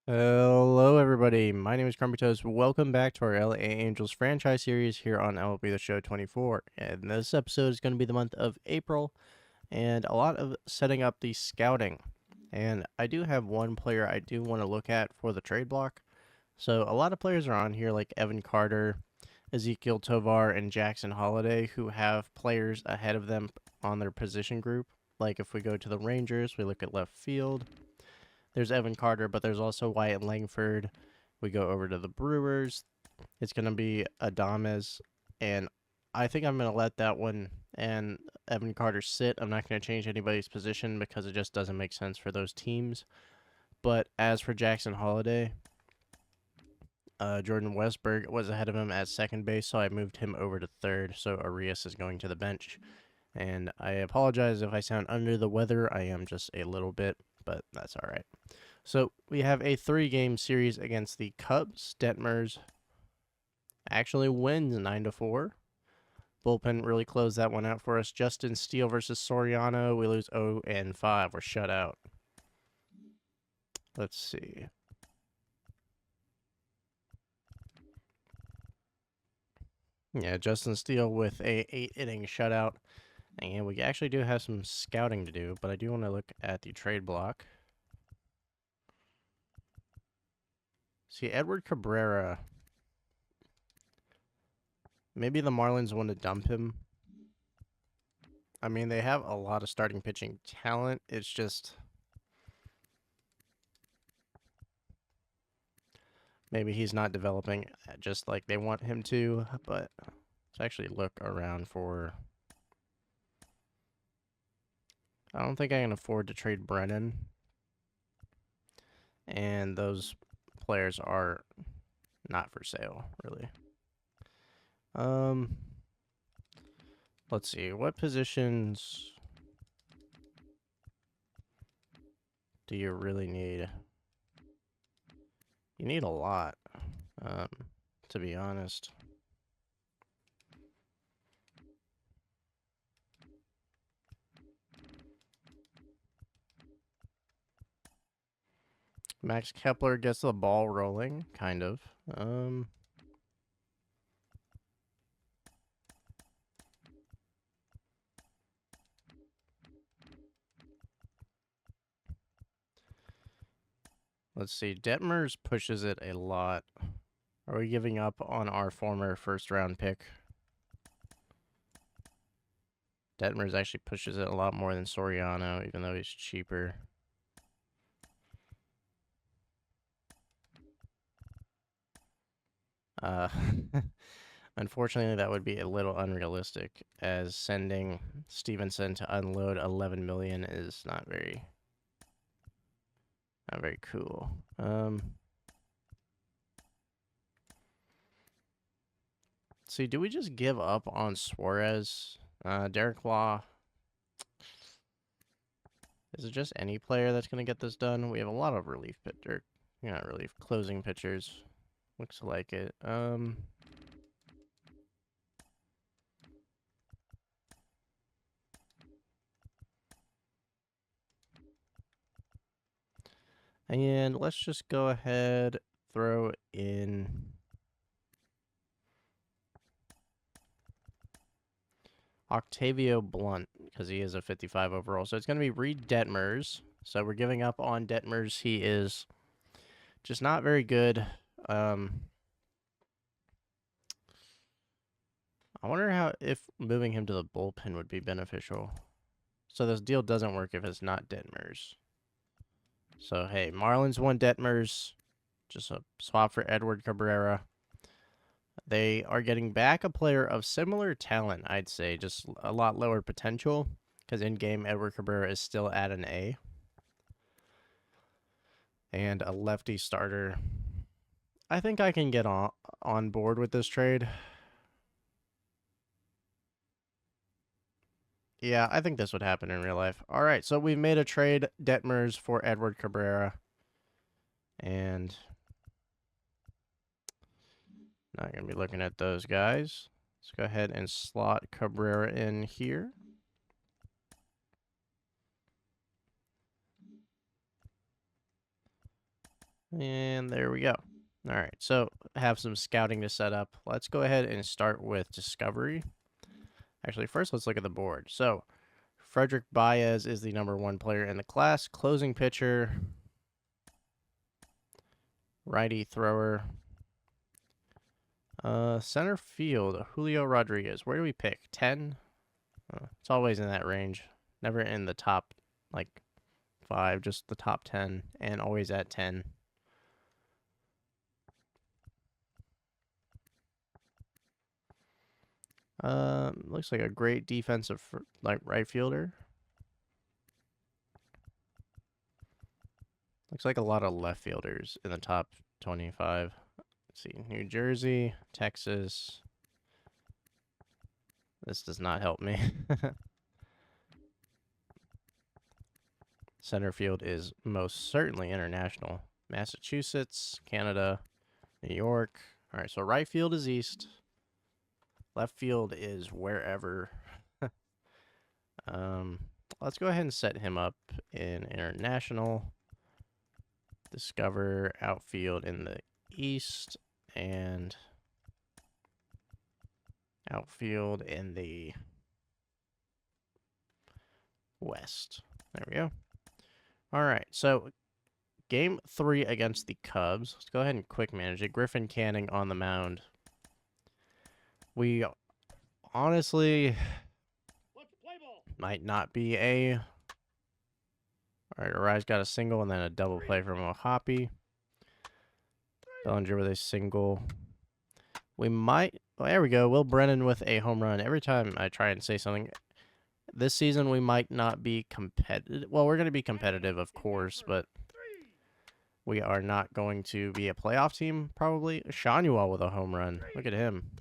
Hello, everybody. My name is Crumpytoast. Welcome back to our LA Angels franchise series here on MLB The Show 24. And this episode is going to be the month of April and a lot of setting up the scouting. And I do have one player I do want to look at for the trade block. So a lot of players are on here like Evan Carter, Ezekiel Tovar, and Jackson Holiday who have players ahead of them on their position group. Like if we go to the Rangers, we look at left field. There's Evan Carter, but there's also Wyatt Langford. We go over to the Brewers. It's going to be Adames, and I think I'm going to let that one and Evan Carter sit. I'm not going to change anybody's position because it just doesn't make sense for those teams. But as for Jackson Holiday, Jordan Westberg was ahead of him at second base, so I moved him over to third. So Arias is going to the bench. And I apologize if I sound under the weather. I am just a little bit, but that's all right. So we have a 3-game series against the Cubs. Detmers actually wins 9-4. Bullpen really closed that one out for us. Justin Steele versus Soriano. We lose 0-5. We're shut out. Let's see. Yeah, Justin Steele with a 8-inning shutout. And we actually do have some scouting to do, but I do want to look at the trade block. See, Edward Cabrera. Maybe the Marlins want to dump him. I mean, they have a lot of starting pitching talent. It's just maybe he's not developing just like they want him to. But let's actually look around for... I don't think I can afford to trade Brennan. And those players are not for sale, really. Let's see. What positions do you really need? You need a lot, to be honest. Max Kepler gets the ball rolling, kind of. Let's see. Detmers pushes it a lot. Are we giving up on our former first-round pick? Detmers actually pushes it a lot more than Soriano, even though he's cheaper. Unfortunately, that would be a little unrealistic, as sending Stevenson to unload 11 million is not very cool. See, do we just give up on Suarez? Derek Law. Is it just any player that's going to get this done? We have a lot of relief pitcher, not relief, closing pitchers. Looks like it. And let's just go ahead, throw in Octavio Blunt, because he is a 55 overall. So it's going to be Reed Detmers. So we're giving up on Detmers. He is just not very good. I wonder if moving him to the bullpen would be beneficial. So this deal doesn't work if it's not Detmers. So, hey, Marlins won Detmers. Just a swap for Edward Cabrera. They are getting back a player of similar talent, I'd say, just a lot lower potential, because in-game Edward Cabrera is still at an A. And a lefty starter. I think I can get on board with this trade. Yeah, I think this would happen in real life. All right, so we've made a trade, Detmers for Edward Cabrera. And not going to be looking at those guys. Let's go ahead and slot Cabrera in here. And there we go. All right, so have some scouting to set up. Let's go ahead and start with Discovery. Actually, first let's look at the board. So, Frederick Baez is the #1 player in the class. Closing pitcher, righty thrower. Center field, Julio Rodriguez. Where do we pick? 10? It's always in that range. Never in the top, like, 5, just the top 10, and always at 10. Looks like a great defensive, like, right fielder. Looks like a lot of left fielders in the top 25. Let's see, New Jersey, Texas. This does not help me. Center field is most certainly international. Massachusetts, Canada, New York. All right, so right field is east. Left field is wherever. Let's go ahead and set him up in international. Discover outfield in the east and outfield in the west. There we go. All right, so game 3 against the Cubs. Let's go ahead and quick manage it. Griffin Canning on the mound. We honestly might not be a... All right, Arise got a single and then a double play from Ohapi. Bellinger with a single. We might... Well, there we go. Will Brennan with a home run. Every time I try and say something... This season, we might not be competitive. Well, we're going to be competitive, of course, but we are not going to be a playoff team, probably. Shanuel with a home run. Look at him.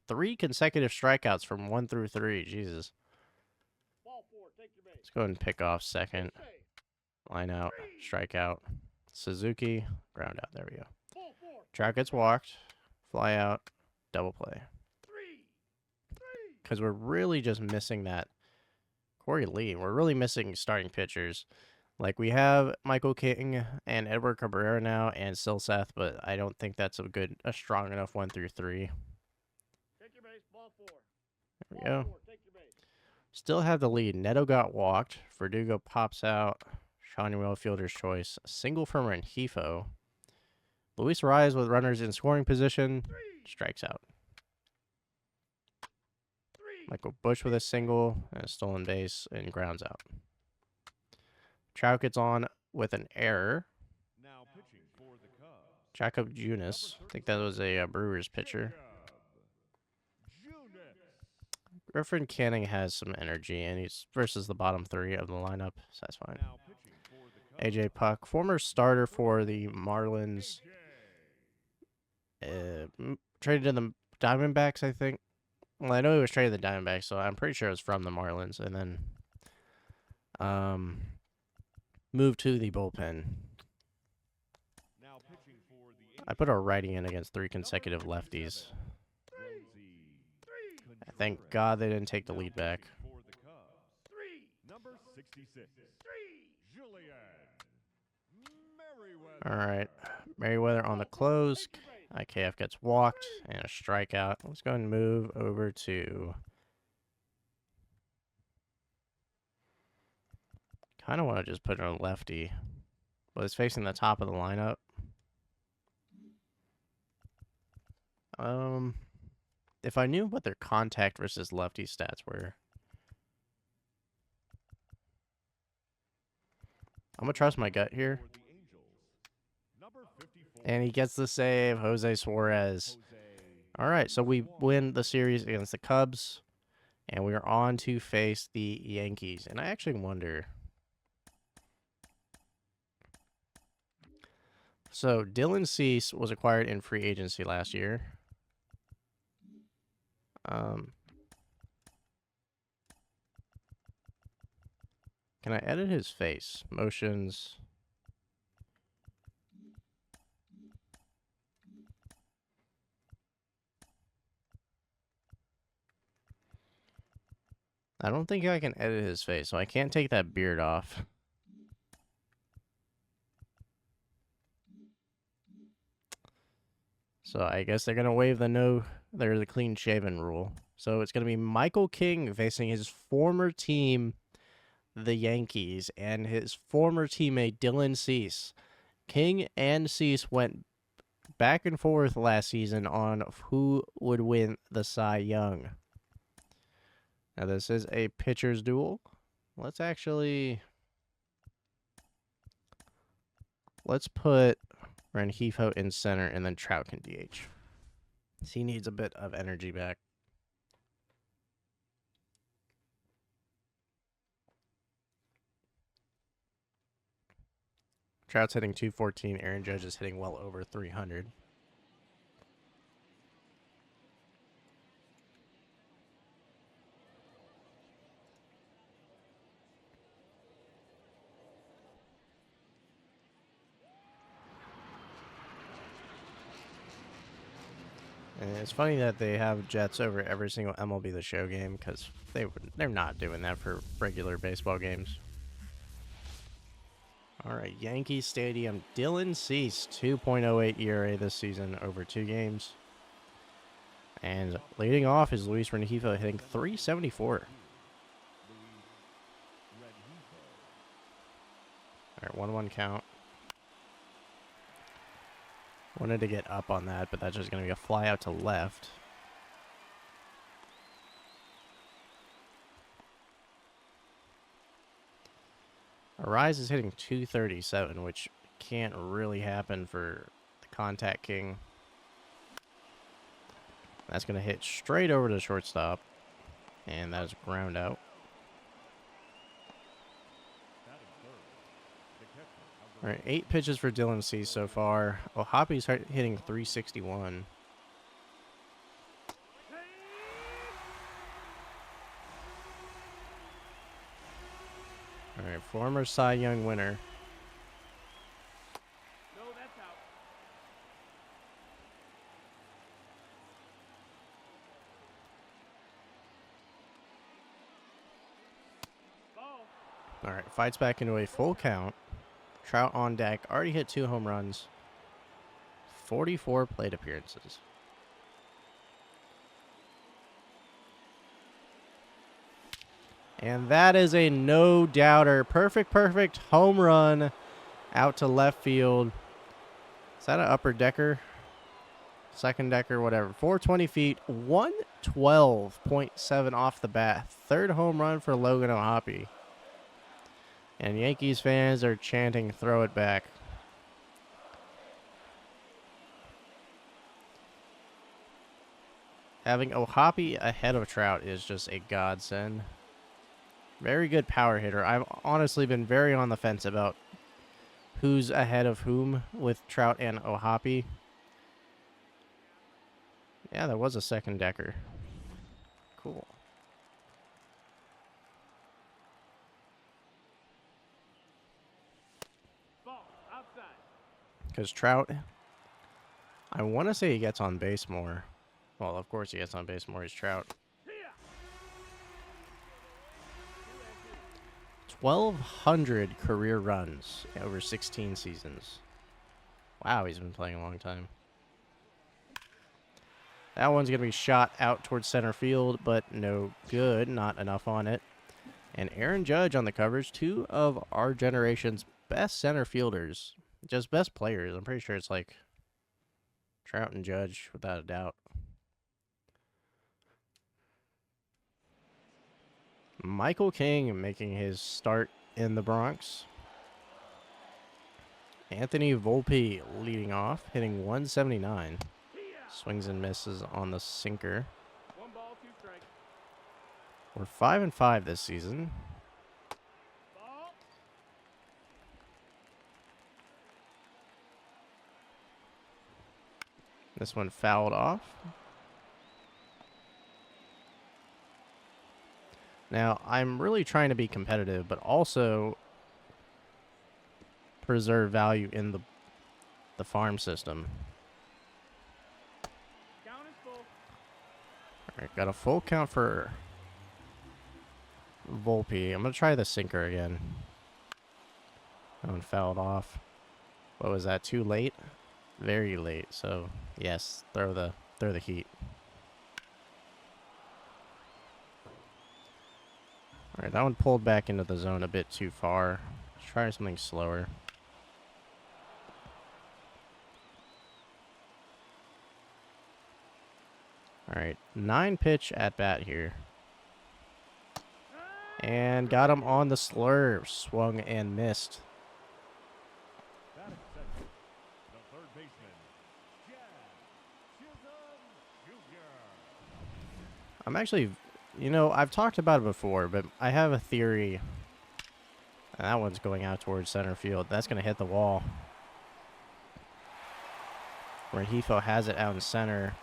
3 consecutive strikeouts from 1 through 3. Jesus. Let's go ahead and pick off second. Line out. Strikeout. Suzuki. Ground out. There we go. Trout gets walked. Fly out. Double play. Because we're really just missing that. Corey Lee. We're really missing starting pitchers. Like, we have Michael King and Edward Cabrera now and Silseth, but I don't think that's a strong enough 1 through 3. There we go. Still have the lead. Neto got walked. Verdugo pops out. Shanuel fielder's choice. A single from Rengifo. Luis Rise with runners in scoring position. Strikes out. Michael Bush with a single and a stolen base and grounds out. Trout gets on with an error. Jacob Junis. I think that was a Brewers pitcher. Griffin Canning has some energy, and he's versus the bottom 3 of the lineup, so that's fine. AJ Puck, former starter for the Marlins. Traded to the Diamondbacks, I think. Well, I know he was traded to the Diamondbacks, so I'm pretty sure it was from the Marlins, and then moved to the bullpen. I put a righty in against 3 consecutive lefties. Thank God they didn't take the lead back. All right, Merriweather on the close. IKF gets walked and a strikeout. Let's go and move over to... Kind of want to just put it on lefty. But it's facing the top of the lineup. If I knew what their contact versus lefty stats were. I'm going to trust my gut here. And he gets the save, Jose Suarez. All right, so we win the series against the Cubs. And we are on to face the Yankees. And I actually wonder... So, Dylan Cease was acquired in free agency last year. Can I edit his face? Motions. I don't think I can edit his face, so I can't take that beard off. So I guess they're going to waive the clean shaven rule. So it's going to be Michael King facing his former team, the Yankees, and his former teammate, Dylan Cease. King and Cease went back and forth last season on who would win the Cy Young. Now, this is a pitcher's duel. Let's put Rengifo in center, and then Trout can DH. He needs a bit of energy back. Trout's hitting 214. Aaron Judge is hitting well over 300. And it's funny that they have Jets over every single MLB The Show game, because they're not doing that for regular baseball games. All right, Yankee Stadium. Dylan Cease, 2.08 ERA this season over 2 games. And leading off is Luis Rengifo hitting 374. All right, 1-1 count. Wanted to get up on that, but that's just going to be a fly out to left. Arise is hitting 237, which can't really happen for the Contact King. That's going to hit straight over to the shortstop, and that is ground out. All right, 8 pitches for Dylan Cease so far. Ohapi's hitting 361. All right, former Cy Young winner. No, that's out. Ball. All right, fights back into a full count. Trout on deck, already hit 2 home runs, 44 plate appearances. And that is a no-doubter. Perfect home run out to left field. Is that an upper decker? Second decker, whatever. 420 feet, 112.7 off the bat. Third home run for Logan Ohapi. And Yankees fans are chanting, "Throw it back." Having Ohapi ahead of Trout is just a godsend. Very good power hitter. I've honestly been very on the fence about who's ahead of whom with Trout and Ohapi. Yeah, there was a second decker. Cool. Because Trout, I want to say he gets on base more. Well, of course he gets on base more. He's Trout. 1,200 career runs over 16 seasons. Wow, he's been playing a long time. That one's going to be shot out towards center field, but no good. Not enough on it. And Aaron Judge on the coverage, 2 of our generation's best center fielders. Just best players. I'm pretty sure it's like Trout and Judge, without a doubt. Michael King making his start in the Bronx. Anthony Volpe leading off, hitting 179. Swings and misses on the sinker. 1 ball, 2 strikes. We're 5-5 this season. Ball. This one fouled off. Now, I'm really trying to be competitive, but also preserve value in the farm system. Count is full. All right, got a full count for Volpe. I'm going to try the sinker again. That one fouled off. What was that, too late? very late. So yes, throw the heat. All right, that one pulled back into the zone a bit too far. Let's try something slower. All right, 9-pitch at bat here. And got him on the slurve. Swung and missed. Batting second, the third baseman, Jr. I'm actually, you know, I've talked about it before, but I have a theory. And that one's going out towards center field. That's going to hit the wall. Rengifo has it out in center.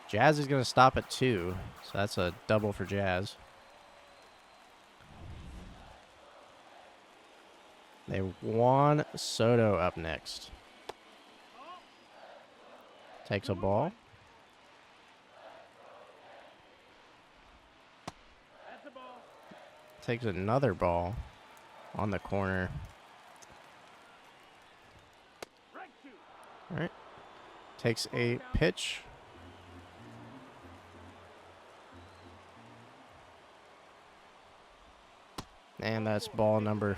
Jazz is going to stop at 2. So that's a double for Jazz. They want Soto up next. Takes a ball. That's a ball. Takes another ball on the corner. Strike 2. All right. Takes a pitch. And that's ball number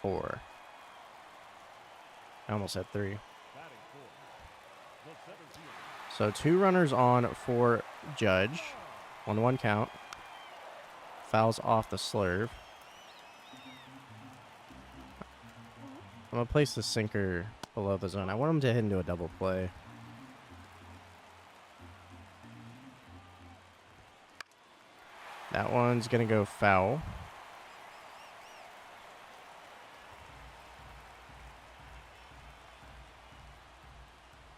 4. I almost said 3. Batting fourth, the center fielder, So 2 runners on for Judge. 1-1 count. Fouls off the slurve. I'm going to place the sinker below the zone. I want him to hit into a double play. That one's going to go foul.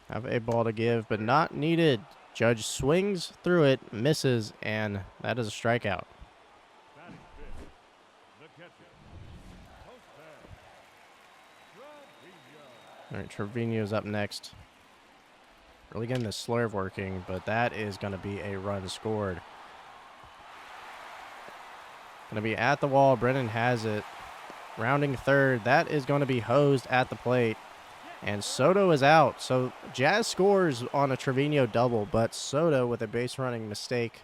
Have a ball to give, but not needed. Judge swings through it, misses, and that is a strikeout. batting fifth, the catcher, post bag, Crumpytoast. All right, Trevino's up next. Really getting the slurve working, but that is going to be a run scored. Going to be at the wall. Brennan has it. Rounding third. That is going to be hosed at the plate. And Soto is out. So Jazz scores on a Trevino double, but Soto, with a base running mistake,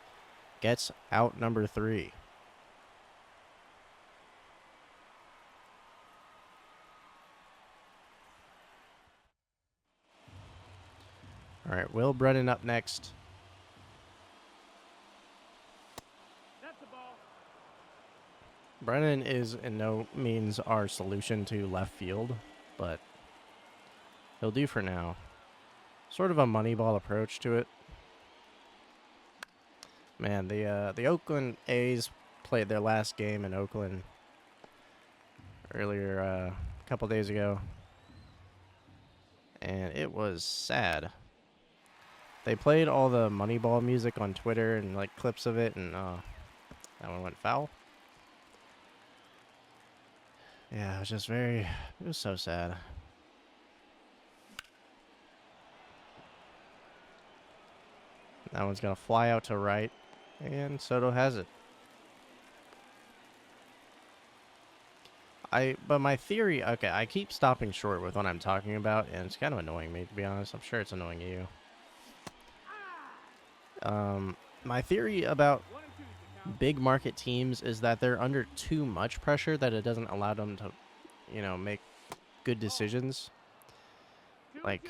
gets out number 3. All right, Will Brennan up next. That's a ball. Brennan is in no means our solution to left field, but he'll do for now. Sort of a Moneyball approach to it. Man, the Oakland A's played their last game in Oakland earlier a couple days ago, and it was sad. They played all the Moneyball music on Twitter and like clips of it, and that one went foul. Yeah, it was just it was so sad. That one's going to fly out to right, and Soto has it. But my theory, okay, I keep stopping short with what I'm talking about, and it's kind of annoying me, to be honest. I'm sure it's annoying you. My theory about 1 and 2 is the count. big market teams is that they're under too much pressure, that it doesn't allow them to, you know, make good decisions. 2 Like, 2.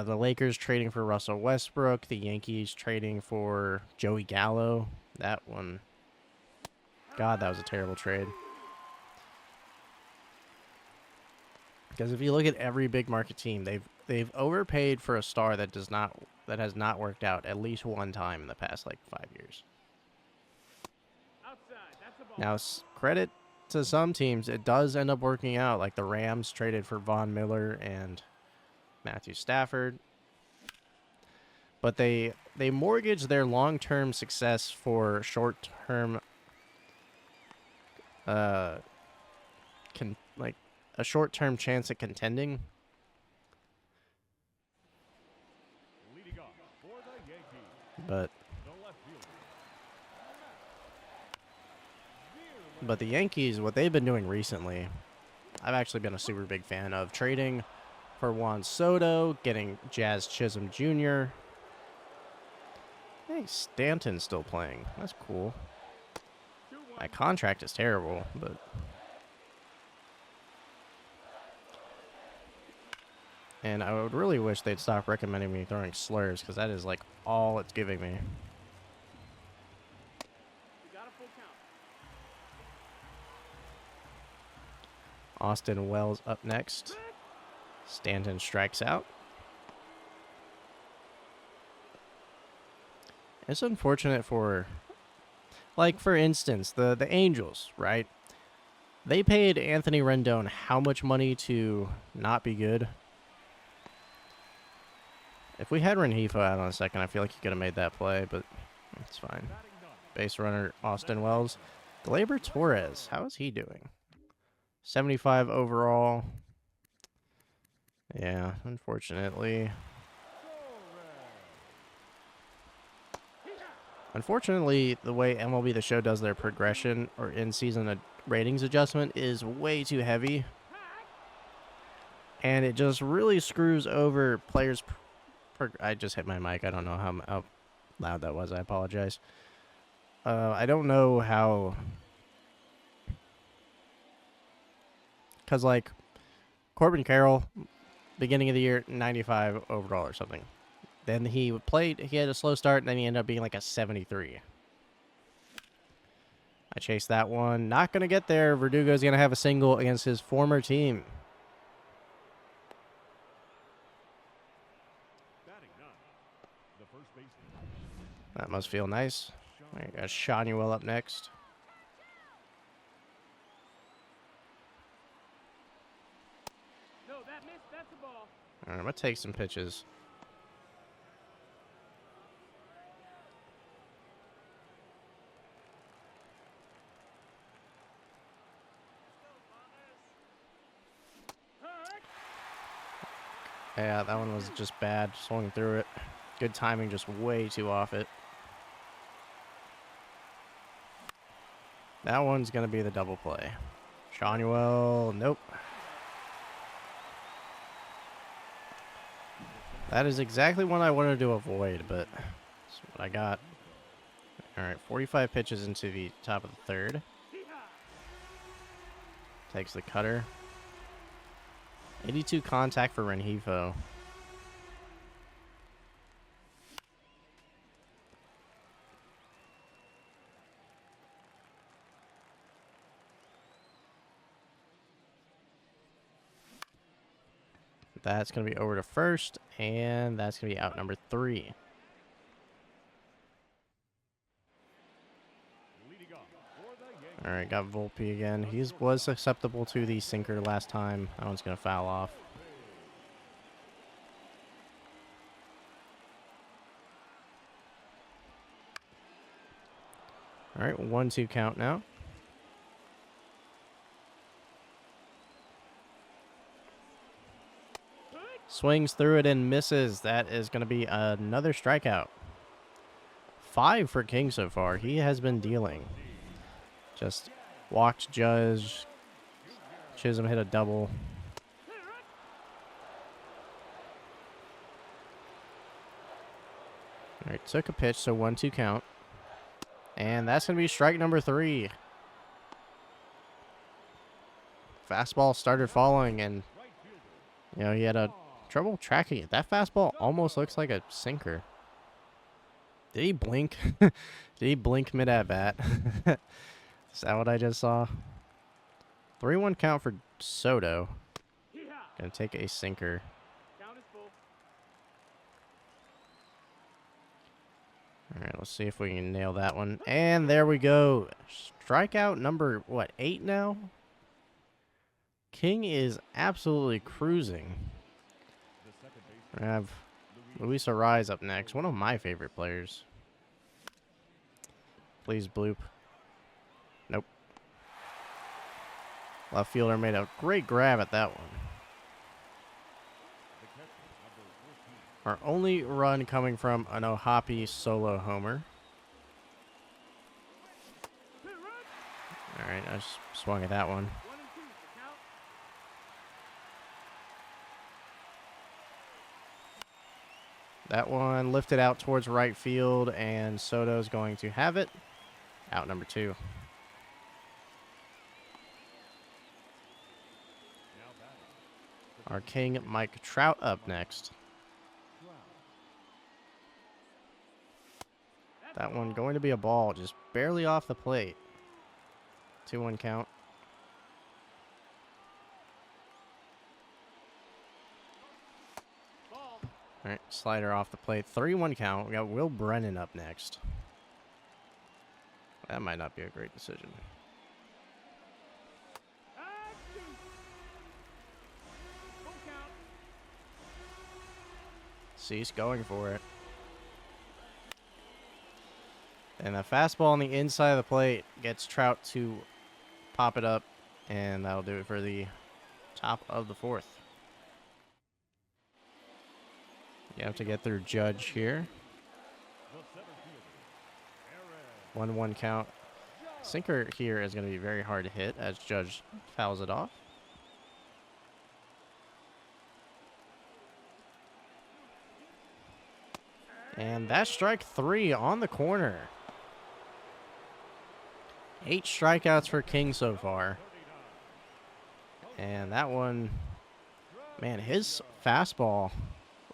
the Lakers trading for Russell Westbrook, the Yankees trading for Joey Gallo. That one, God, that was a terrible trade. Because if you look at every big market team, they've overpaid for a star that has not worked out at least one time in the past like 5 years. Outside. That's a ball. Now, credit to some teams, it does end up working out. Like the Rams traded for Von Miller and Matthew Stafford. But they mortgage their long-term success for short-term a short-term chance at contending. Leading off for the Yankees, But the left fielder, the Yankees, what they've been doing recently, I've actually been a super big fan of trading for Juan Soto, getting Jazz Chisholm Jr. Hey, Stanton's still playing. That's cool. 2-1. My contract is terrible, but... And I would really wish they'd stop recommending me throwing slurs, because that is, like, all it's giving me. We got a full count. Austin Wells up next. Stanton strikes out. It's unfortunate for, like, for instance, the Angels, right? They paid Anthony Rendon how much money to not be good? If we had Rengifo out on a second, I feel like he could have made that play, but it's fine. Batting none. Base runner Austin Wells. Gleyber Torres, how is he doing? 75 overall. Yeah, unfortunately. Unfortunately, the way MLB The Show does their progression or in-season ratings adjustment is way too heavy. And it just really screws over players' I just hit my mic. I don't know how loud that was. I apologize. I don't know how... Because, like, Corbin Carroll, beginning of the year, 95 overall or something. Then he had a slow start, and then he ended up being like a 73. I chased that one. Not going to get there. Verdugo's going to have a single against his former team. Batting none. The first baseman. That must feel nice. I got Shanuel up next. No, that missed. That's a ball. All right, I'm going to take some pitches. Yeah, that one was just bad. Swung through it. Good timing, just way too off it. That one's going to be the double play. Shanuel, nope. That is exactly what I wanted to avoid, but that's what I got. All right, 45 pitches into the top of the third. Takes the cutter. 82 contact for Rengifo. That's going to be over to first, and that's going to be out number 3. Leading off for the Yankees. All right, got Volpe again. He was susceptible to the sinker last time. That one's going to foul off. All right, 1-2 count now. Swings through it and misses. That is going to be another strikeout. 5 for King so far. He has been dealing. Just walked Judge. Chisholm hit a double. All right, took a pitch, so 1-2 count. And that's going to be strike number 3. Fastball started falling, and, you know, he had a trouble tracking it. That fastball almost looks like a sinker. Did he blink? Did he blink mid-at-bat? Is that what I just saw? 3-1 count for Soto. Gonna take a sinker. Count is full. All right, let's see if we can nail that one. And there we go. Strikeout number, what, 8 now? King is absolutely cruising. The second I baseman. have Luis Arraez up next. One of my favorite players. Please bloop. Nope. Left fielder made a great grab at that one. The catcher, number 14. Our only run coming from an Ohapi solo homer. All right, I just swung at that one. 1 and 2 for count. That one lifted out towards right field, and Soto's going to have it. Out number 2. Now batting. Our king, Mike Trout, up next. That one going to be a ball, just barely off the plate. 2-1 count. Ball. All right, slider off the plate. 3-1 count. We got Will Brennan up next. That might not be a great decision. Action. Full count. Cease going for it. And the fastball on the inside of the plate gets Trout to pop it up, and that'll do it for the top of the 4th. You have to get through Judge here. The center fielder, Aaron. 1-1 count. Sinker here is going to be very hard to hit as Judge fouls it off. And that's strike 3 on the corner. 8 strikeouts for King so far. And that one, man, his fastball,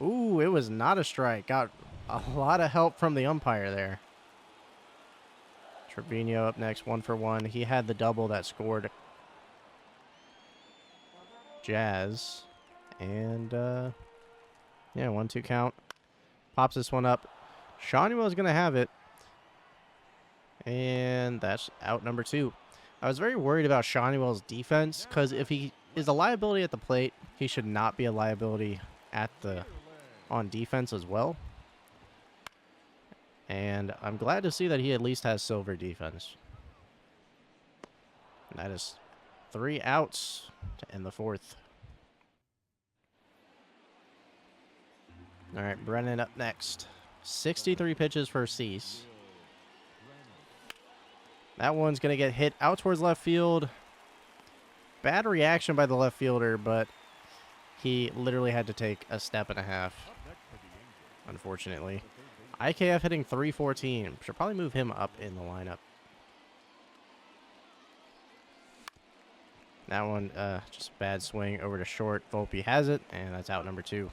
ooh, it was not a strike. Got a lot of help from the umpire there. Trevino up next, 1 for 1. He had the double that scored Jazz. And, yeah, 1-2 count. Pops this one up. Shawneewell's going to have it. And that's out number 2. I was very worried about Shawneewell's defense because if he is a liability at the plate, he should not be a liability on defense as well. And I'm glad to see that he at least has silver defense. And that is 3 outs to end the 4th. All right, Brennan up next. 63 pitches for Cease. That one's going to get hit out towards left field. Bad reaction by the left fielder, but he literally had to take a step and a half, unfortunately. IKF hitting 314. Should probably move him up in the lineup. That one, just bad swing over to short. Volpe has it, and that's out number 2.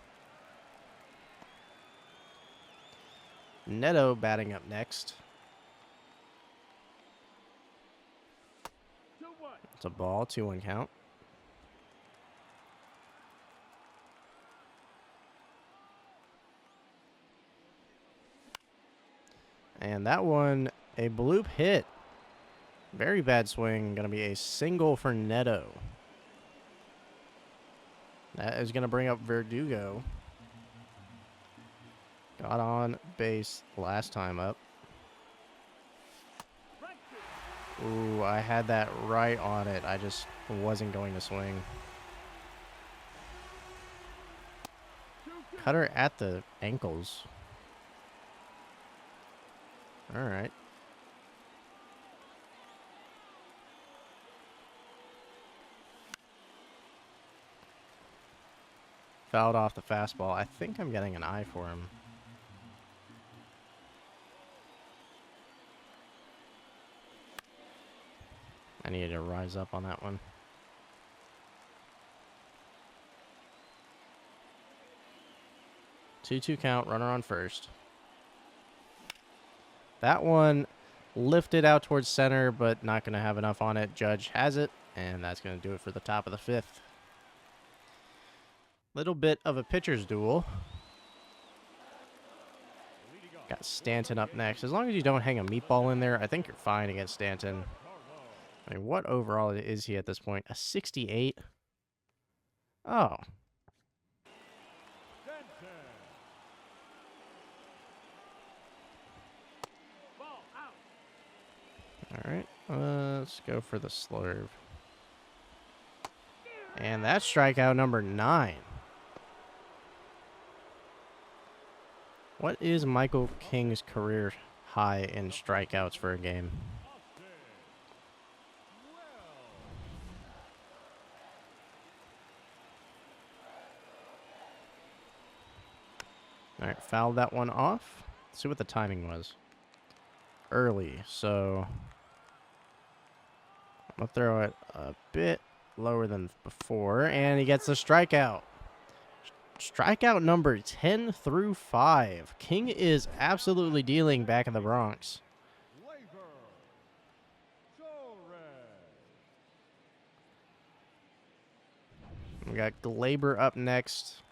Neto batting up next. 2-1. It's a ball, 2-1 count. And that one, a bloop hit. Very bad swing. Going to be a single for Neto. That is going to bring up Verdugo. Got on base last time up. Ooh, I had that right on it. I just wasn't going to swing. Cutter at the ankles. All right. Fouled off the fastball. I think I'm getting an eye for him. I needed to rise up on that one. 2-2 count, runner on first. That one lifted out towards center, but not going to have enough on it. Judge has it, and that's going to do it for the top of the 5th. Little bit of a pitcher's duel. Got Stanton up next. As long as you don't hang a meatball in there, I think you're fine against Stanton. I mean, what overall is he at this point? A 68? Oh. Ball out. All right, let's go for the slurve. And that's strikeout number 9. What is Michael King's career high in strikeouts for a game? All right, fouled that one off. Let's see what the timing was. Early, so I'm going to throw it a bit lower than before, and he gets the strikeout. Strikeout number 10 through 5. King is absolutely dealing back in the Bronx. We got Glaber up next.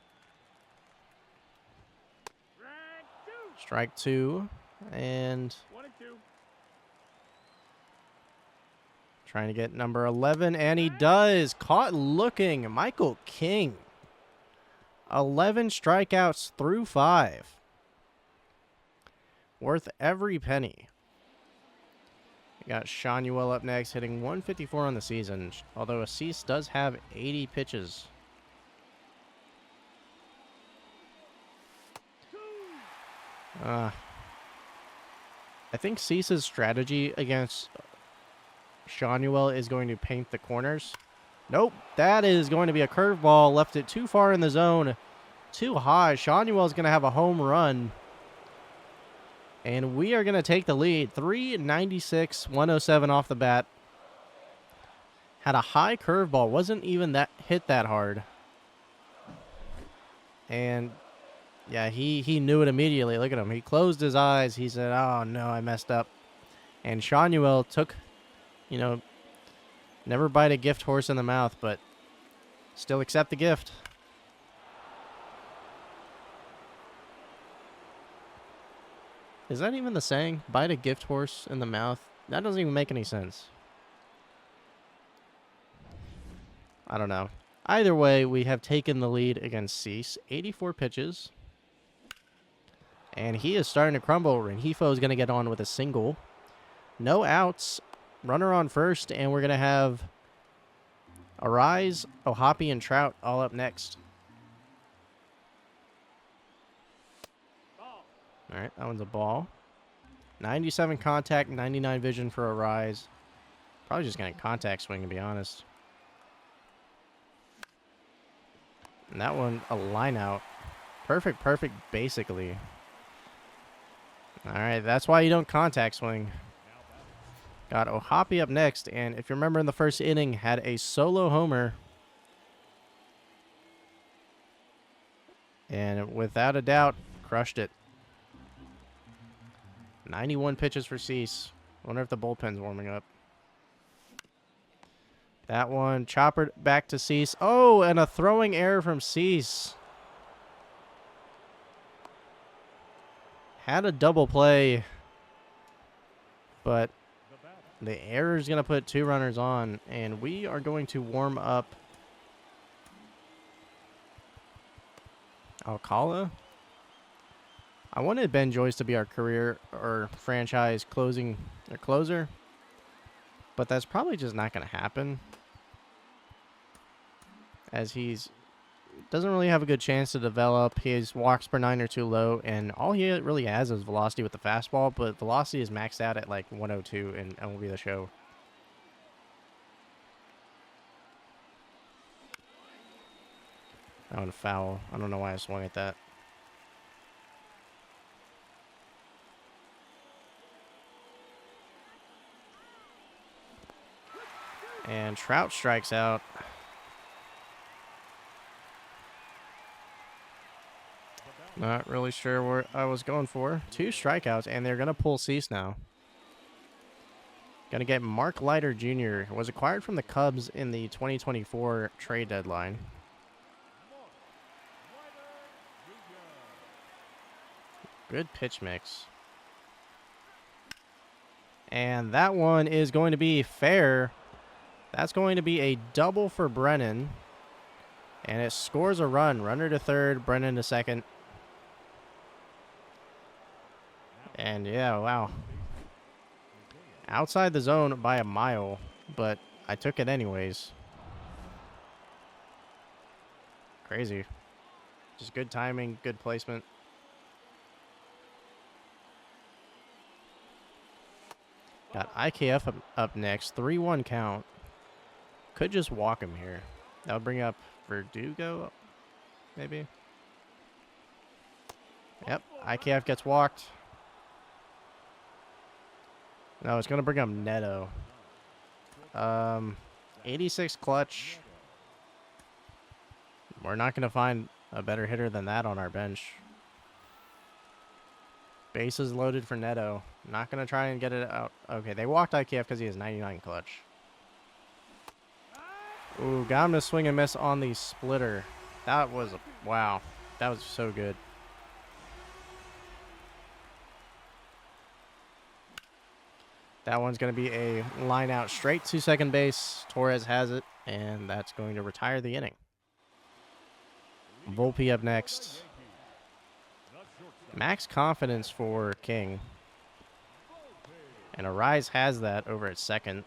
Strike 2. And 1-2. trying to get number 11, and he does. Caught looking. Michael King. 11 strikeouts through 5. Worth every penny. We got Shanuel up next, hitting 154 on the season, although Cease does have 80 pitches. I think Cease's strategy against Shanuel is going to paint the corners. Nope, that is going to be a curveball. Left it too far in the zone, too high. Shanuel is going to have a home run. And we are going to take the lead. 396, 107 off the bat. Had a high curveball. Wasn't even that hit that hard. And yeah, he knew it immediately. Look at him. He closed his eyes. He said, oh, no, I messed up. And Shanuel took, you know, never bite a gift horse in the mouth, but still accept the gift. Is that even the saying? Bite a gift horse in the mouth? That doesn't even make any sense. I don't know. Either way, we have taken the lead against Cease. 84 pitches. And he is starting to crumble. Rengifo is going to get on with a single. No outs. Runner on first. And we're going to have Arise, Ohapi, and Trout all up next. All right, that one's a ball. 97 contact, 99 vision for Arise. Probably just going to contact swing, to be honest. And that one, a line out. Perfect, basically. All right, that's why you don't contact swing. Got Ohapi up next, and if you remember in the first inning, had a solo homer. And without a doubt, crushed it. 91 pitches for Cease. Wonder if the bullpen's warming up. That one, chopper back to Cease. Oh, and a throwing error from Cease. Had a double play, but the error is going to put 2 runners on, and we are going to warm up Alcala. I wanted Ben Joyce to be our career or franchise closer, but that's probably just not going to happen, as he's doesn't really have a good chance to develop. His walks per 9 are too low, and all he really has is velocity with the fastball, but velocity is maxed out at like 102 in MLB The Show. That one foul. I don't know why I swung at that. And Trout strikes out. Not really sure what I was going for. 2 strikeouts, and they're going to pull Cease now. Going to get Mark Leiter Jr. Was acquired from the Cubs in the 2024 trade deadline. Good pitch mix. And that one is going to be fair. That's going to be a double for Brennan. And it scores a run. Runner to third, Brennan to second. And yeah, wow. Outside the zone by a mile, but I took it anyways. Crazy. Just good timing, good placement. Got IKF up next. 3-1 count. Could just walk him here. That would bring up Verdugo, maybe. Yep, IKF gets walked. No, it's going to bring up Neto. 86 clutch. We're not going to find a better hitter than that on our bench. Bases loaded for Neto. Not going to try and get it out. Okay, they walked IKF because he has 99 clutch. Ooh, got him to swing and miss on the splitter. That was, wow. That was so good. That one's going to be a line out straight to second base. Torres has it, and that's going to retire the inning. Volpe up next. Max confidence for King. And Arise has that over at second.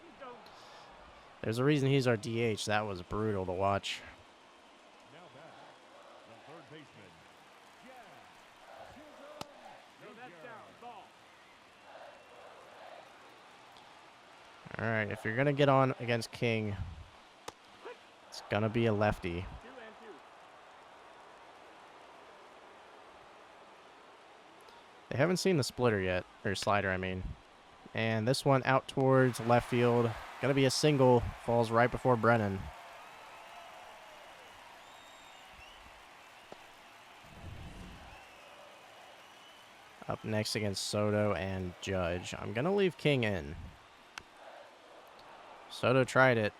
There's a reason he's our DH. That was brutal to watch. Now back, the third baseman. No, that's down. Ball. All right, if you're going to get on against King, it's going to be a lefty. 2 and 2. They haven't seen the splitter yet, or slider, I mean. And this one out towards left field. Going to be a single. Falls right before Brennan. Up next against Soto and Judge. I'm going to leave King in. Soto tried it.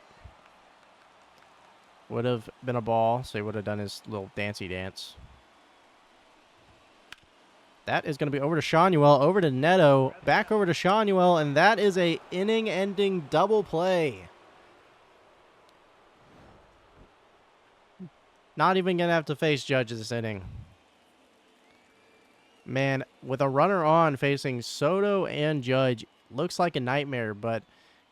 Would have been a ball, so he would have done his little dancey dance. That is going to be over to Shanuel, over to Neto, back over to Shanuel, and that is a inning-ending double play. Not even going to have to face Judge this inning. Man, with a runner on facing Soto and Judge, looks like a nightmare, but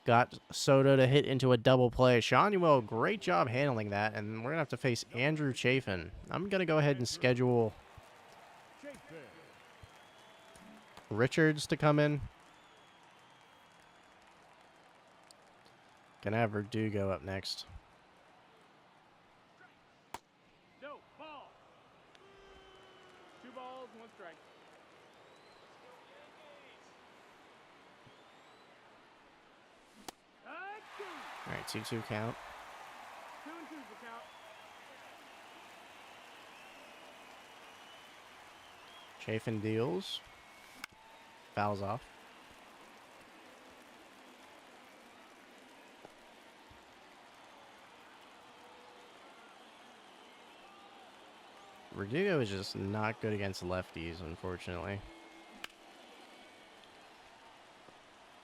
got Soto to hit into a double play. Shanuel, great job handling that, and we're going to have to face Andrew Chafin. I'm going to go ahead and schedule Richards to come in. Gonna have Verdugo up next. No, ball. 2 balls, 1 strike. All right, 2-2 count. 2 and 2's the count. Chafin deals. Fouls off. Verdugo is just not good against lefties, unfortunately.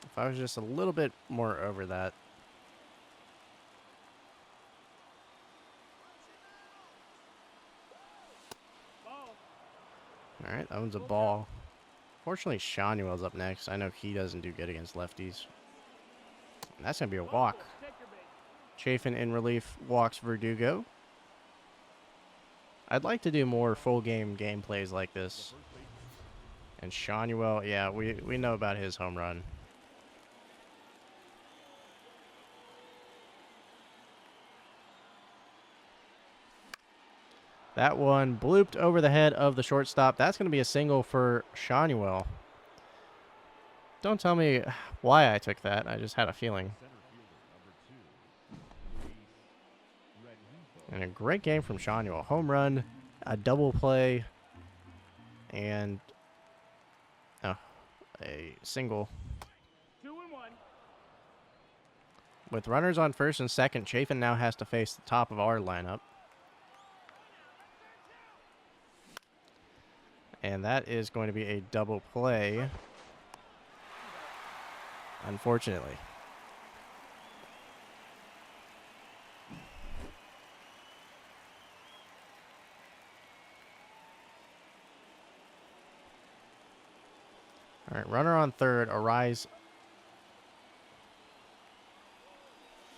If I was just a little bit more over that. Ball. All right, that one's a ball. Fortunately, Shanuel's up next. I know he doesn't do good against lefties. And that's going to be a walk. Take your base. Chafin in relief walks Verdugo. I'd like to do more full game gameplays like this. And Shanuel, yeah, we know about his home run. That one blooped over the head of the shortstop. That's going to be a single for Shanuel. Don't tell me why I took that. I just had a feeling. And a great game from Shanuel. Home run, a double play, and a single. 2 and 1. With runners on first and second, Chafin now has to face the top of our lineup. And that is going to be a double play, unfortunately. All right, runner on third, Arise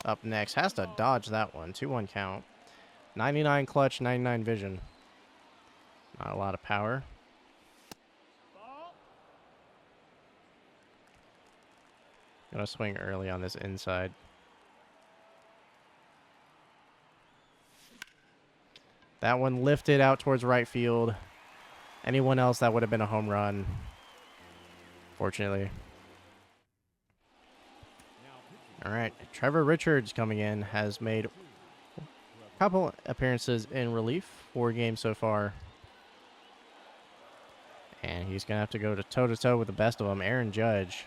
up next. Has to dodge that one. 2-1 count. 99 clutch, 99 vision. Not a lot of power. Ball. Gonna swing early on this inside. That one lifted out towards right field. Anyone else, that would have been a home run, fortunately. All right, Trevor Richards coming in has made a couple appearances in relief, 4 games so far. And he's going to have to go to toe-to-toe with the best of them, Aaron Judge.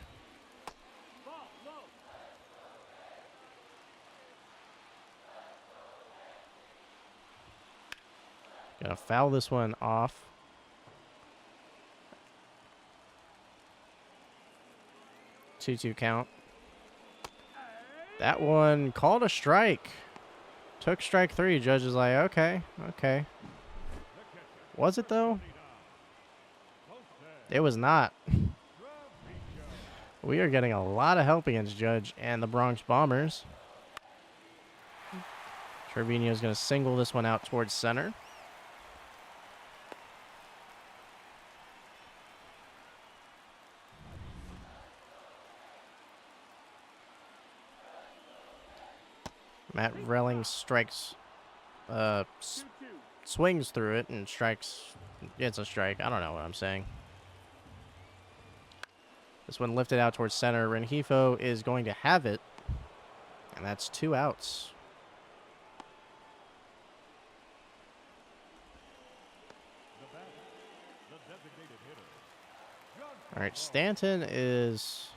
Going to foul this one off. Two-two count. That one called a strike. Took strike 3. Judge is like, okay, okay. Was it, though? It was not. We are getting a lot of help against Judge and the Bronx Bombers. Trevino's going to single this one out towards center. Matt Relling strikes, swings through it and strikes. It's a strike. I don't know what I'm saying. This one lifted out towards center. Rengifo is going to have it, and that's 2 outs. All right, Stanton is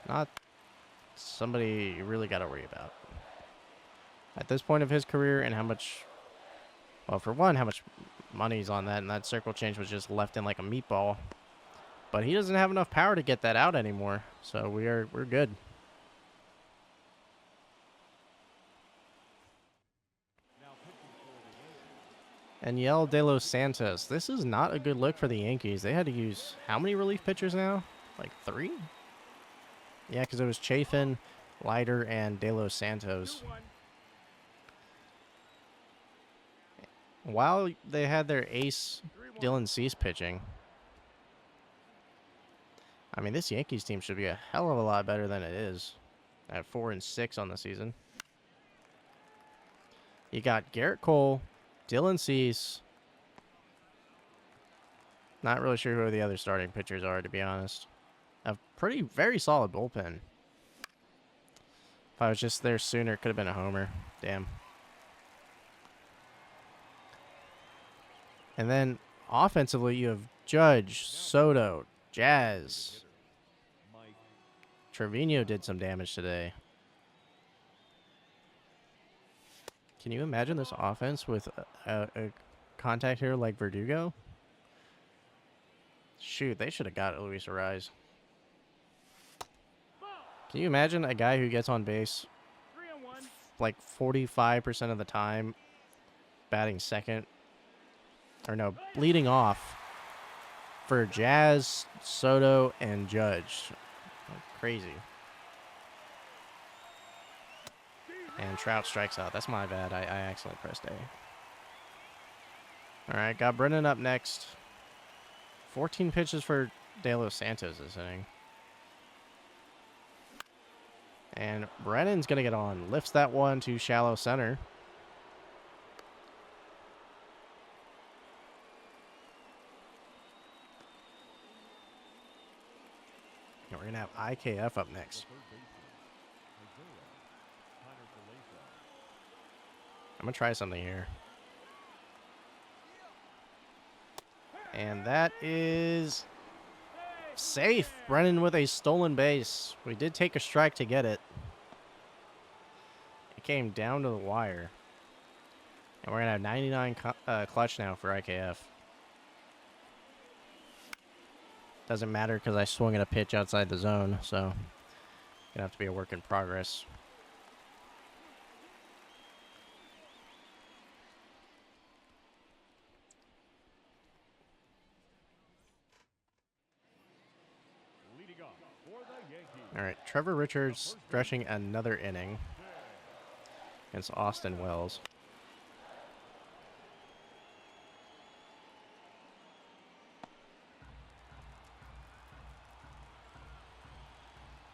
not somebody you really got to worry about at this point of his career, and how much, well, for one, how much money's on that, and that circle change was just left in like a meatball. But he doesn't have enough power to get that out anymore, so we're good. And Yel De Los Santos. This is not a good look for the Yankees. They had to use how many relief pitchers now? Like 3? Yeah, because it was Chafin, Leiter, and De Los Santos. While they had their ace, Dylan Cease, pitching. I mean, this Yankees team should be a hell of a lot better than it is. At 4-6 on the season. You got Garrett Cole, Dylan Cease. Not really sure who the other starting pitchers are, to be honest. A very solid bullpen. If I was just there sooner, could have been a homer. Damn. And then offensively, you have Judge, Soto, Jazz. Trevino did some damage today. Can you imagine this offense with a contact here like Verdugo? Shoot, they should have got Luis Ariz. Can you imagine a guy who gets on base like 45% of the time, batting second? Or no, leading off for Jazz, Soto, and Judge. Crazy. And Trout strikes out. That's my bad. I accidentally pressed A. All right, got Brennan up next. 14 pitches for De Los Santos this inning. And Brennan's going to get on. Lifts that one to shallow center. And we're going to have IKF up next. I'm going to try something here. And that is safe. Brennan with a stolen base. We did take a strike to get it. It came down to the wire. And we're going to have 99 clutch now for IKF. Doesn't matter because I swung at a pitch outside the zone, so going to have to be a work in progress. All right, Trevor Richards stretching another inning against Austin Wells.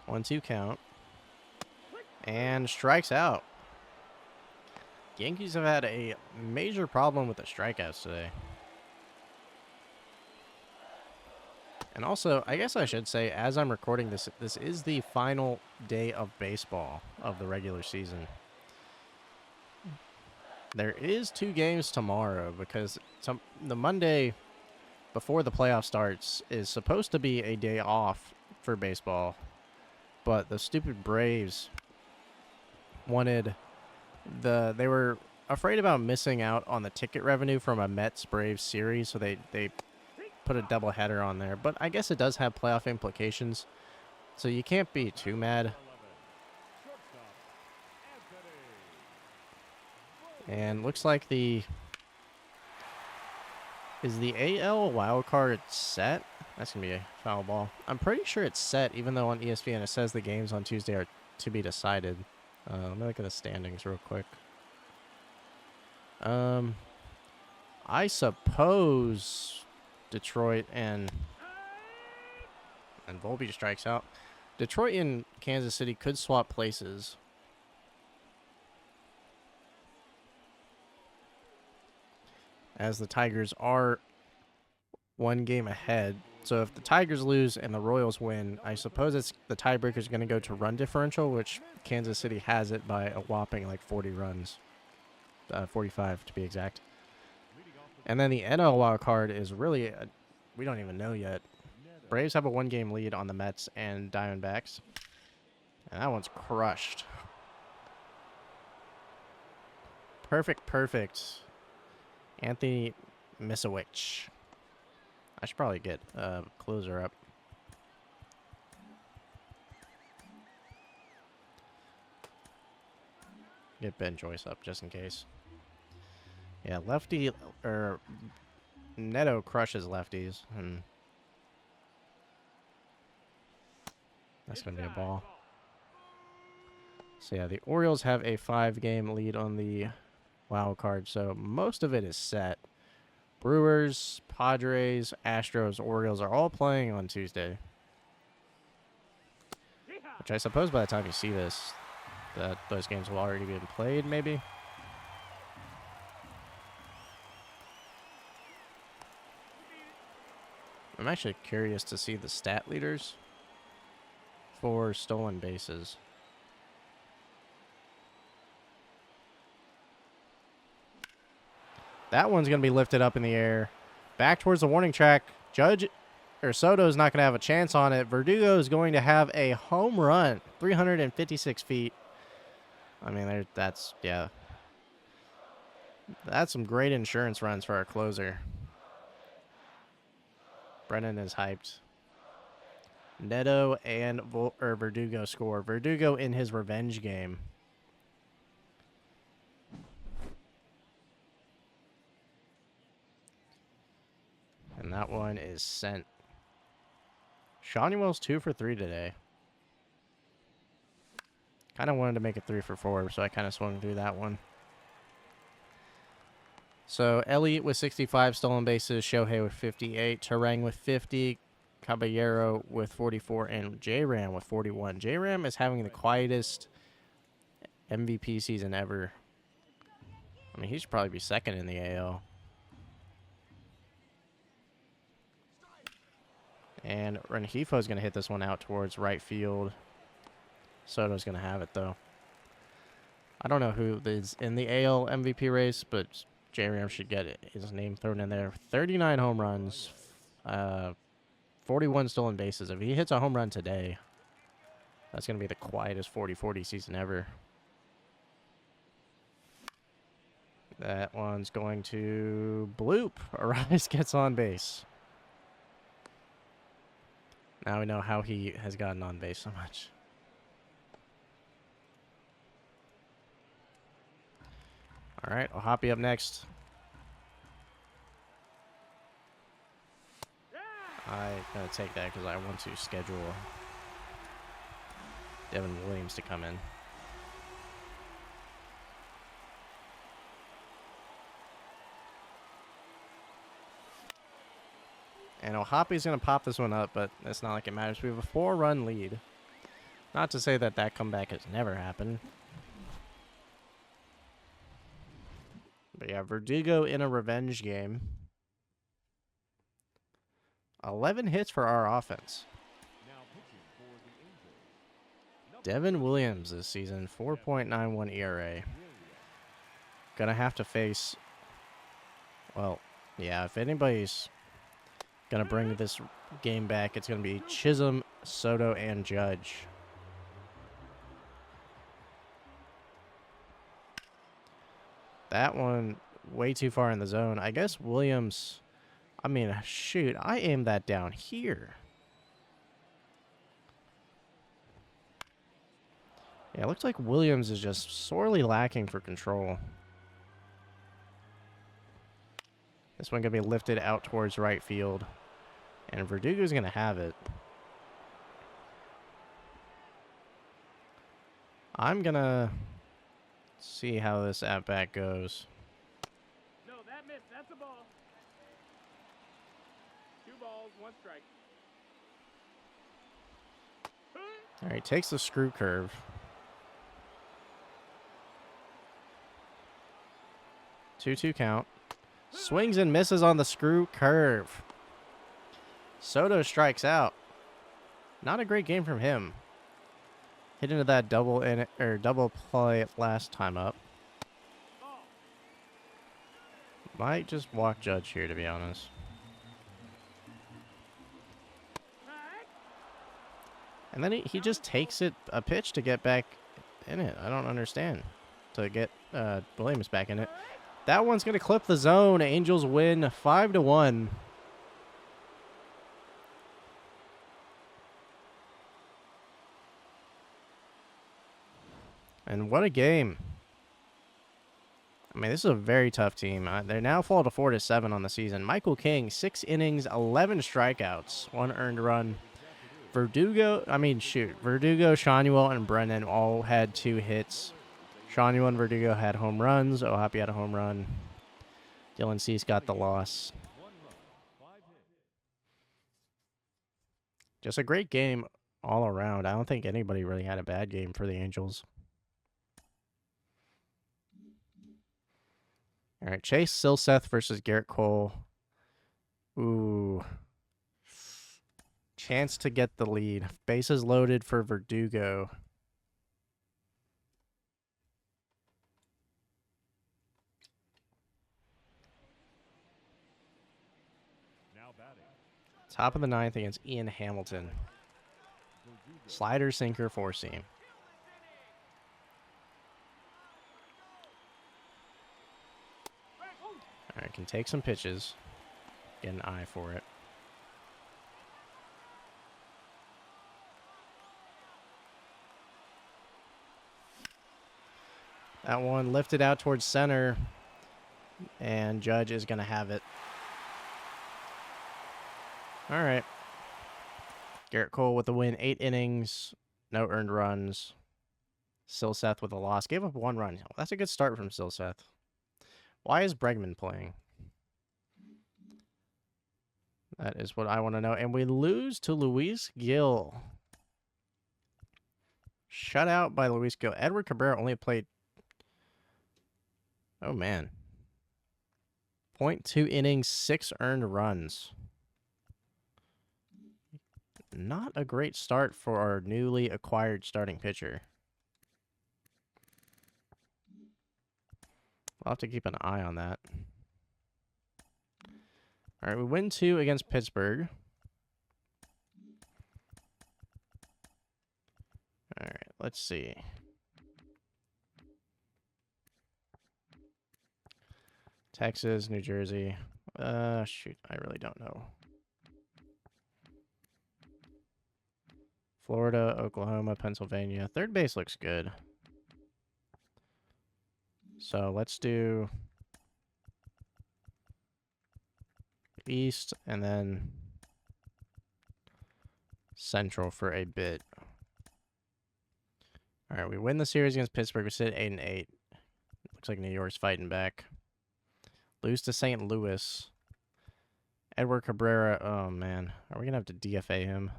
One-two count. And strikes out. Yankees have had a major problem with the strikeouts today. And also, I guess I should say, as I'm recording this, this is the final day of baseball of the regular season. There is 2 games tomorrow because the Monday before the playoff starts is supposed to be a day off for baseball, but the stupid Braves wanted they were afraid about missing out on the ticket revenue from a Mets Braves series, so they put a doubleheader on there. But I guess it does have playoff implications, so you can't be too mad. And looks like is the AL wildcard set? That's going to be a foul ball. I'm pretty sure it's set, even though on ESPN it says the games on Tuesday are to be decided. Let me look at the standings real quick. I suppose Detroit and Volpe strikes out. Detroit and Kansas City could swap places. As the Tigers are 1 game ahead. So if the Tigers lose and the Royals win, I suppose the tiebreaker is going to go to run differential, which Kansas City has it by a whopping like 40 runs. 45 to be exact. And then the NL wild card is really, we don't even know yet. Braves have a 1-game lead on the Mets and Diamondbacks. And that one's crushed. Perfect. Anthony Misowicz. I should probably get a closer up. Get Ben Joyce up just in case. Yeah, lefty or Neto crushes lefties, and that's going to be a ball. So yeah, the Orioles have a 5-game lead on the wild card, so most of it is set. Brewers, Padres, Astros, Orioles are all playing on Tuesday. Which I suppose by the time you see this, that those games will already be played, maybe. I'm actually curious to see the stat leaders for stolen bases. That one's going to be lifted up in the air. Back towards the warning track. Soto's not going to have a chance on it. Verdugo is going to have a home run. 356 feet. I mean, that's some great insurance runs for our closer. Brennan is hyped. Neto and Verdugo score. Verdugo in his revenge game. And that one is sent. Shawnuel's 2 for 3 today. Kind of wanted to make it 3 for 4, so I kind of swung through that one. So Elliott with 65 stolen bases, Shohei with 58, Terang with 50, Caballero with 44, and J-Ram with 41. J-Ram is having the quietest MVP season ever. I mean, he should probably be second in the AL. And Rengifo is going to hit this one out towards right field. Soto's going to have it, though. I don't know who is in the AL MVP race, but J-Ram should get his name thrown in there. 39 home runs, 41 stolen bases. If he hits a home run today, that's going to be the quietest 40-40 season ever. That one's going to bloop. Arise gets on base. Now we know how he has gotten on base so much. All right, Ohapi up next. I'm going to take that because I want to schedule Devin Williams to come in. And Ohapi's going to pop this one up, but it's not like it matters. We have a 4-run lead. Not to say that that comeback has never happened. But yeah, Verdugo in a revenge game. 11 hits for our offense. Now pitching for the Angels. Devin Williams this season, 4.91 ERA. Gonna have to face, well, yeah, if anybody's gonna bring this game back, it's gonna be Chisholm, Soto, and Judge. That one way too far in the zone. I guess Williams, I mean, shoot, I aimed that down here. Yeah, it looks like Williams is just sorely lacking for control. This one going to be lifted out towards right field. And Verdugo's going to have it. I'm going to see how this at-bat goes. No, that missed. That's a ball. 2 balls, 1 strike. All right, takes the screw curve. Two count. Swings and misses on the screw curve. Soto strikes out. Not a great game from him. Hit into that double play last time up. Might just walk Judge here, to be honest. And then he just takes it a pitch to get back in it. I don't understand. To get Williams back in it. That one's going to clip the zone. Angels win 5-1. And what a game. I mean, this is a very tough team. They now fall to 4-7 on the season. Michael King, 6 innings, 11 strikeouts, 1 earned run. Verdugo, Shanuel, and Brennan all had 2 hits. Shanuel and Verdugo had home runs. Ohapi had a home run. Dylan Cease got the loss. Just a great game all around. I don't think anybody really had a bad game for the Angels. All right, Chase Silseth versus Garrett Cole. Ooh. Chance to get the lead. Bases loaded for Verdugo. Now batting. Top of the 9th against Ian Hamilton. Slider, sinker, 4-seam. All right, can take some pitches. Get an eye for it. That one lifted out towards center, and Judge is going to have it. All right. Garrett Cole with the win, 8 innings, no earned runs. Silseth with a loss. Gave up 1 run. That's a good start from Silseth. Why is Bregman playing? That is what I want to know. And we lose to Luis Gil. Shut out by Luis Gil. Edward Cabrera only played... Oh, man. 0.2 innings, 6 earned runs. Not a great start for our newly acquired starting pitcher. I'll have to keep an eye on that. All right, we win 2 against Pittsburgh. All right, let's see. Texas, New Jersey. Shoot, I really don't know. Florida, Oklahoma, Pennsylvania. Third base looks good. So let's do East and then Central for a bit. All right, we win the series against Pittsburgh. We sit 8-8. Looks like New York's fighting back. Lose to St. Louis. Edward Cabrera. Oh, man. Are we going to have to DFA him?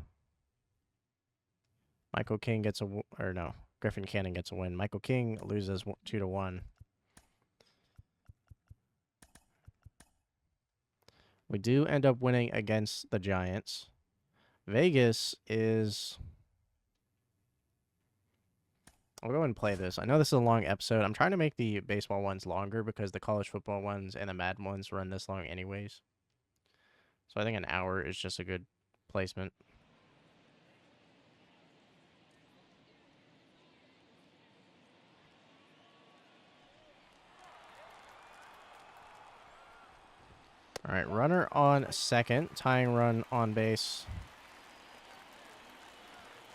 Michael King gets a... Or no. Griffin Cannon gets a win. Michael King loses 2-1. We do end up winning against the Giants. Vegas is... I'll go and play this. I know this is a long episode. I'm trying to make the baseball ones longer because the college football ones and the Madden ones run this long anyways. So I think an hour is just a good placement. All right, runner on second, tying run on base.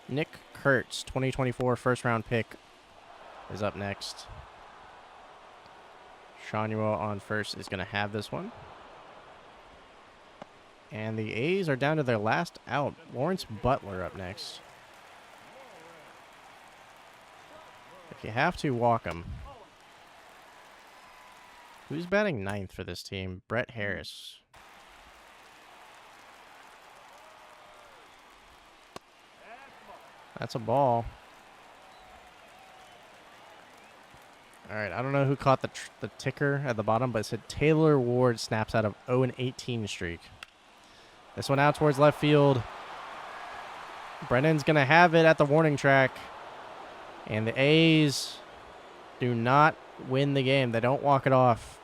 Nick Kurtz, 2024 first-round pick, is up next. Shanuel on first is going to have this one. And the A's are down to their last out. Lawrence Butler up next. If you have to, walk him. Who's batting ninth for this team? Brett Harris. That's a ball. All right, I don't know who caught the ticker at the bottom, but it said Taylor Ward snaps out of 0-18 streak. This one out towards left field. Brennan's going to have it at the warning track. And the A's do not win the game. They don't walk it off.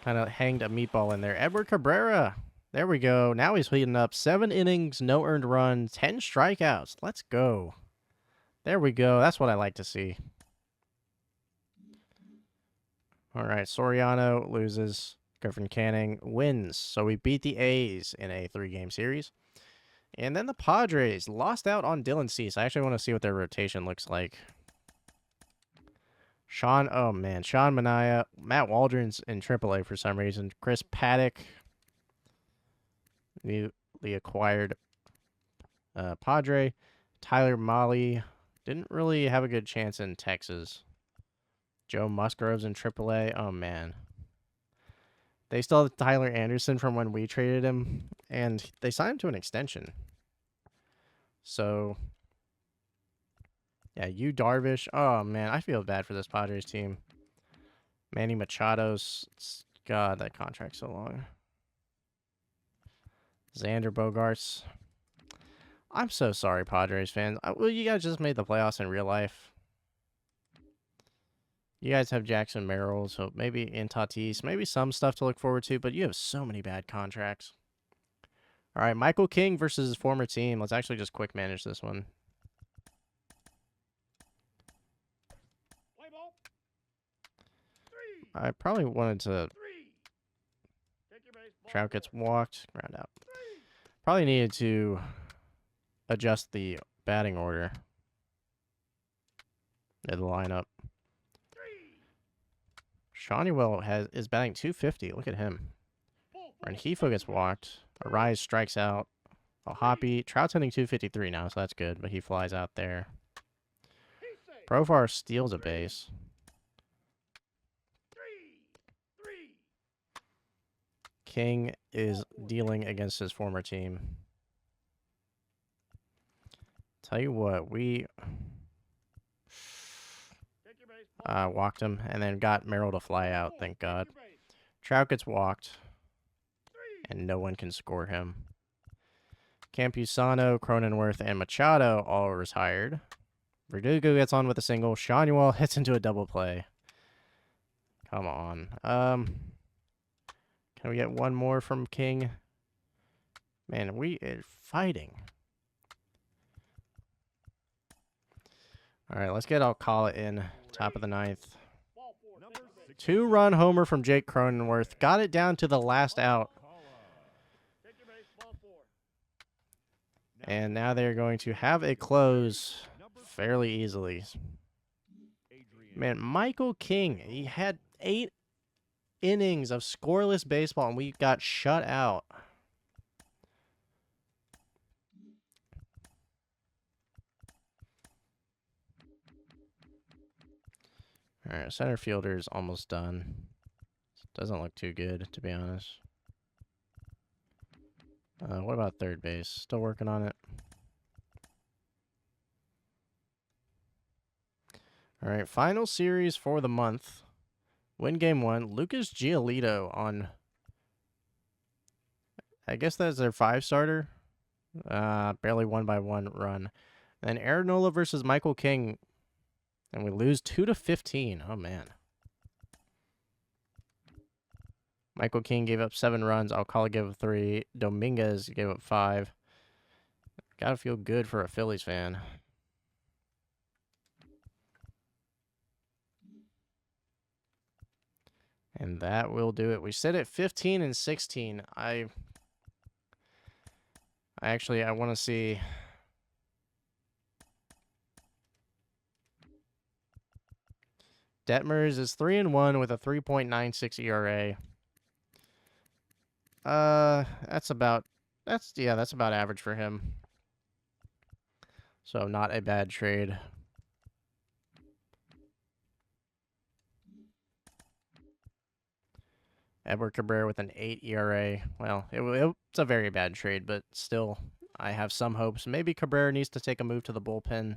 Kind of hanged a meatball in there. Edward Cabrera. There we go. Now he's heating up. 7 innings, no earned run, 10 strikeouts. Let's go. There we go. That's what I like to see. All right, Soriano loses. Griffin Canning wins. So we beat the A's in a 3-game series. And then the Padres lost out on Dylan Cease. I actually want to see what their rotation looks like. Sean Manaea. Matt Waldron's in AAA for some reason. Chris Paddock, the acquired Padre. Tyler Mahle didn't really have a good chance in Texas. Joe Musgrove's in AAA. Oh, man. They still have Tyler Anderson from when we traded him, and they signed him to an extension. So, yeah, Yu Darvish. Oh, man, I feel bad for this Padres team. Manny Machado's, God, that contract's so long. Xander Bogaerts. I'm so sorry, Padres fans. Well, you guys just made the playoffs in real life. You guys have Jackson Merrill, so maybe in Tatis, maybe some stuff to look forward to, but you have so many bad contracts. All right, Michael King versus his former team. Let's actually just quick manage this one. Play ball. 3. I probably wanted to... 3. Take your base. Ball Trout gets 4. walked. Ground out. 3. Probably needed to adjust the batting order in the lineup. 3. Shanuel is batting 250. Look at him. Rengifo gets walked. Arise strikes out. Hoppy. Trout's hitting 253 now, so that's good, but he flies out there. Profar steals a base. 3. 3. King is dealing against his former team. Tell you what, we Take your base. walked him and then got Merrill to fly out, thank God. Take your base. Trout gets walked, 3. and no one can score him. Campusano, Cronenworth, and Machado all retired. Verdugo gets on with a single. Shanuel hits into a double play. Come on. Can we get one more from King? Man, we are fighting. All right, let's get Alcala in. Top of the ninth. Ball 4. Number 6. 2-run homer from Jake Cronenworth. Got it down to the last out. Take your base. Ball 4. And now they're going to have a close fairly easily. Man, Michael King, he had 8 innings of scoreless baseball, and we got shut out. All right, center fielder's almost done. Doesn't look too good, to be honest. What about third base? Still working on it. All right, final series for the month. Win game 1. Lucas Giolito on, I guess that's their 5-starter. Barely 1-by-1 run. Then Aaron Nola versus Michael King. And we lose 2-15. Oh, man. Michael King gave up 7 runs. Alcala gave up 3. Dominguez gave up 5. Gotta feel good for a Phillies fan. And that will do it. We sit at 15 and 16. I want to see. Detmers is 3-1 with a 3.96 ERA. That's about average for him. So not a bad trade. Edward Cabrera with an 8 ERA. Well, it's a very bad trade, but still, I have some hopes. Maybe Cabrera needs to take a move to the bullpen.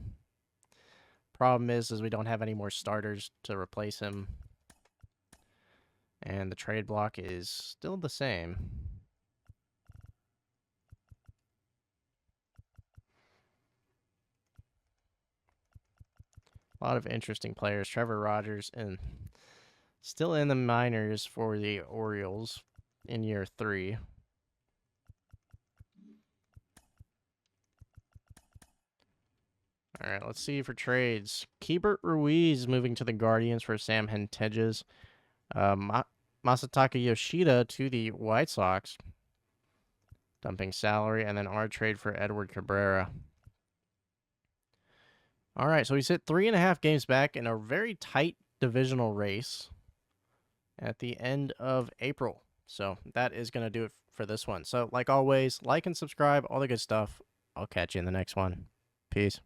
Problem is we don't have any more starters to replace him. And the trade block is still the same. A lot of interesting players. Trevor Rogers and still in the minors for the Orioles in year 3. All right, let's see for trades. Keibert Ruiz moving to the Guardians for Sam Henteges. Masataka Yoshida to the White Sox, dumping salary, and then our trade for Edward Cabrera. All right, so we sit 3.5 games back in a very tight divisional race at the end of April. So that is going to do it for this one. So like always, like and subscribe, all the good stuff. I'll catch you in the next one. Peace.